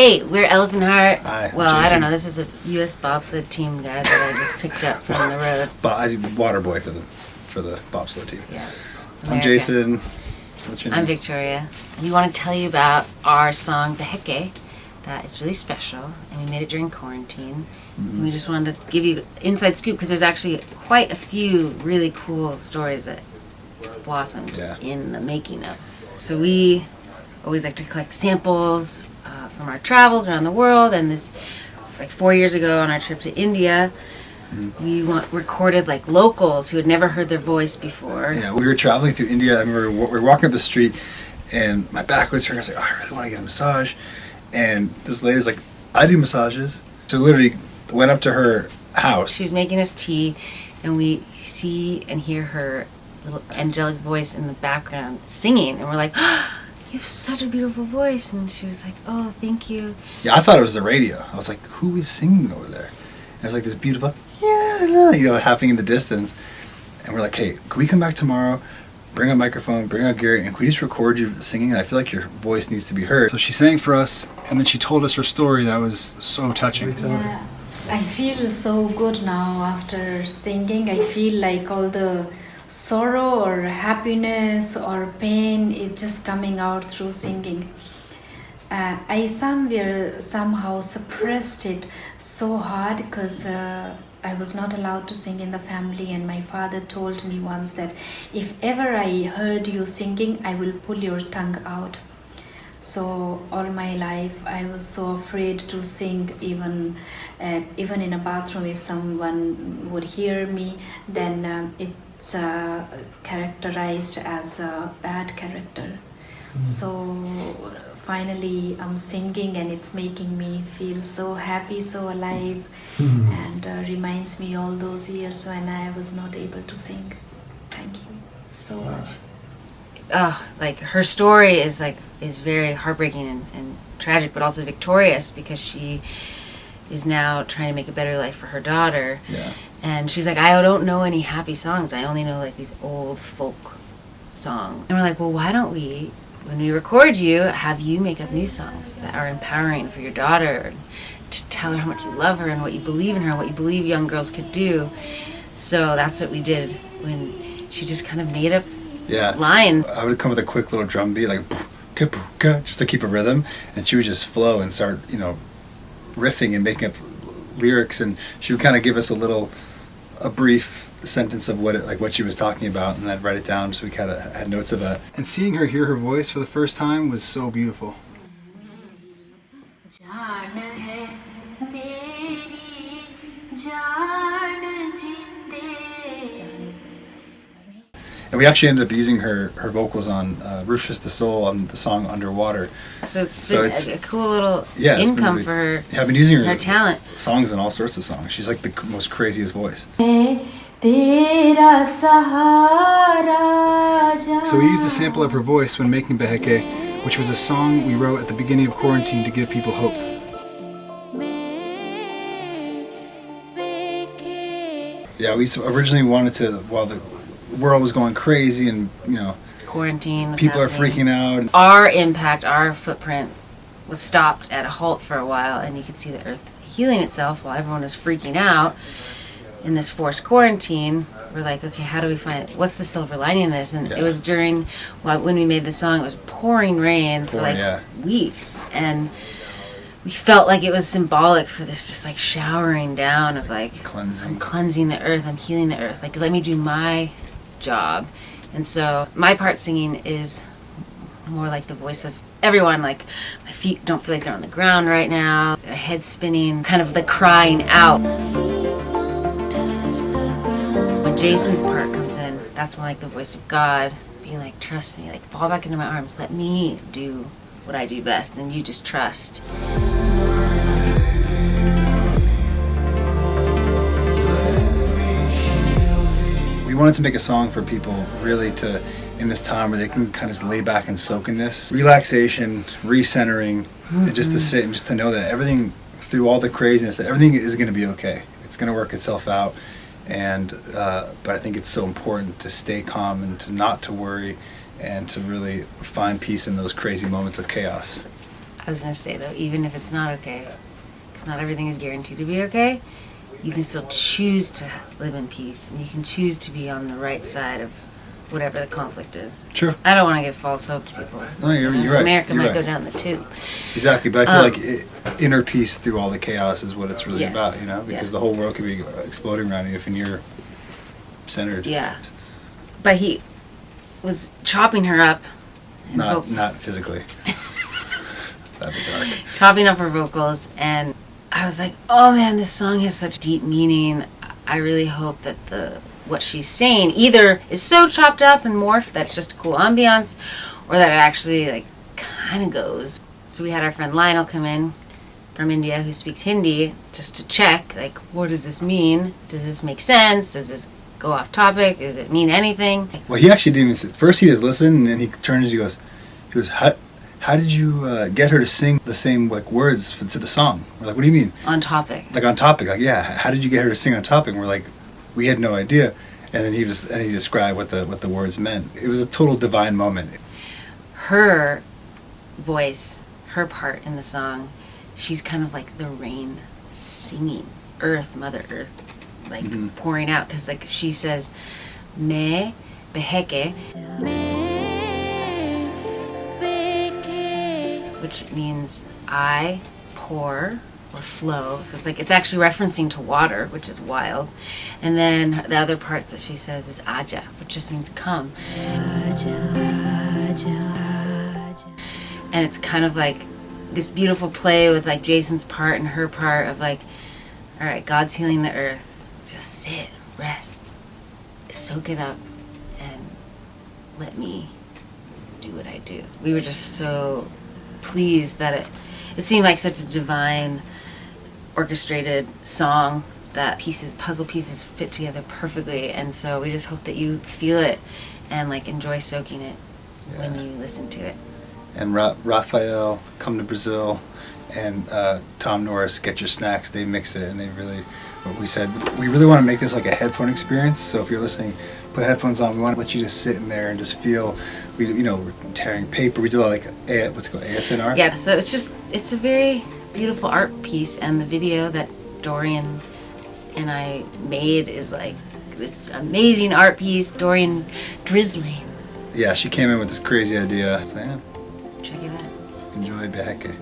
Hey, we're Elephant Heart. Hi, well, Jason. I don't know. This is a U.S. bobsled team guy that I just picked up from the road. But I do water boy for the bobsled team. Yeah. I'm America. Jason. What's your name? I'm Victoria. We want to tell you about our song Behke. That is really special, and we made it during quarantine. And we just wanted to give you inside scoop because there's actually quite a few really cool stories that blossomed in the making of. So we always like to collect samples from our travels around the world, and this, like 4 years ago on our trip to India, we recorded like locals who had never heard their voice before. Yeah, we were traveling through India. I remember we were walking up the street, and my back was hurting. I was like, oh, I really want to get a massage. And this lady's like, I do massages. So literally went up to her house. She was making us tea, and we see and hear her little angelic voice in the background singing, and we're like, oh, you have such a beautiful voice. And she was like, oh, thank you. Yeah, I thought it was the radio. I was like, who is singing over there? And it was like this beautiful, happening in the distance. And we're like, hey, can we come back tomorrow? Bring a microphone, bring a gear, and can we just record you singing? I feel like your voice needs to be heard. So she sang for us, and then she told us her story that was so touching. Yeah, I feel so good now after singing. I feel like all the sorrow or happiness or pain is just coming out through singing. I somehow suppressed it so hard because I was not allowed to sing in the family, and my father told me once that if ever I heard you singing, I will pull your tongue out. So all my life I was so afraid to sing, even in a bathroom. If someone would hear me, then it's characterized as a bad character. So finally I'm singing, and it's making me feel so happy, so alive, and reminds me all those years when I was not able to sing. Thank you so much. Like her story is very heartbreaking and tragic, but also victorious, because she is now trying to make a better life for her daughter. Yeah. And she's like, I don't know any happy songs. I only know like these old folk songs. And we're like, well, why don't we, when we record you, have you make up new songs that are empowering for your daughter, to tell her how much you love her and what you believe in her, what you believe young girls could do. So that's what we did when she just kind of made up lines. I would come with a quick little drum beat, like just to keep a rhythm, and she would just flow and start, riffing and making up lyrics, and she would kind of give us a brief sentence of what she was talking about, and I'd write it down, so we kind of had notes of that. And seeing her hear her voice for the first time was so beautiful. And we actually ended up using her vocals on Rufus the Soul on the song Underwater. So it's a cool little income for her. Yeah, I've been using her talent. Songs and all sorts of songs. She's like the most craziest voice. So we used a sample of her voice when making Behke, which was a song we wrote at the beginning of quarantine to give people hope. Yeah, we originally wanted to, while the world was going crazy and, quarantine was people happening. are freaking out. Our impact, our footprint was stopped at a halt for a while, and you could see the earth healing itself while everyone was freaking out in this forced quarantine. We're like, okay, how do we find what's the silver lining in this? And it was during when we made the song, it was pouring rain for weeks, and we felt like it was symbolic for this just like showering down of like cleansing. I'm cleansing the earth, I'm healing the earth, like let me do my job. And so my part singing is more like the voice of everyone. Like my feet don't feel like they're on the ground right now, their head's spinning, kind of the crying out. When Jason's part comes in, that's more like the voice of God being like, trust me, like fall back into my arms, let me do what I do best, and you just trust. We wanted to make a song for people really to, in this time where they can kind of lay back and soak in this relaxation, recentering, and just to sit and just to know that everything, through all the craziness, that everything is going to be okay. It's going to work itself out. And but I think it's so important to stay calm and to not to worry, and to really find peace in those crazy moments of chaos. I was gonna say though, even if it's not okay, because not everything is guaranteed to be okay, you can still choose to live in peace, and you can choose to be on the right side of whatever the conflict is. Sure. I don't want to give false hope to people. No, you're right. America You're might right. go down the tube. Exactly, but I feel like inner peace through all the chaos is what it's really Yes. about, you know? Because the whole world could be exploding around you if you're centered. Yeah. But he was chopping her up. and Not physically. That'd be dark. chopping up her vocals, and I was like, oh man, this song has such deep meaning. I really hope that what she's saying either is so chopped up and morphed that it's just a cool ambiance, or that it actually like kind of goes. So we had our friend Lionel come in from India who speaks Hindi just to check, like, what does this mean? Does this make sense? Does this go off topic? Does it mean anything? Well, he actually didn't even say, first he just listened, and then he turns, he goes, how did you get her to sing the same like words to the song? We're like, what do you mean? On topic. Like on topic, like yeah. How did you get her to sing on topic? And we're like, we had no idea. And then he described what the words meant. It was a total divine moment. Her voice, her part in the song, she's kind of like the rain singing, Earth, Mother Earth, like pouring out. Because like she says, "Me behke," which means I pour or flow. So it's actually referencing to water, which is wild. And then the other part that she says is aja, which just means come. And it's kind of like this beautiful play with like Jason's part and her part of like, all right, God's healing the earth. Just sit, rest, soak it up, and let me do what I do. We were just so pleased that it seemed like such a divine orchestrated song that puzzle pieces fit together perfectly, and so we just hope that you feel it and like enjoy soaking it when you listen to it. And Raphael, Come to Brazil, and Tom Norris, Get Your Snacks, they mix it, and they really, what we said, we really want to make this like a headphone experience. So if you're listening, put headphones on. We want to let you just sit in there and just feel. We're tearing paper. We do like what's it called, ASMR. Yeah, so it's a very beautiful art piece, and the video that Dorian and I made is like this amazing art piece. Dorian drizzling. Yeah, she came in with this crazy idea. So yeah, Check it out. enjoy Behke.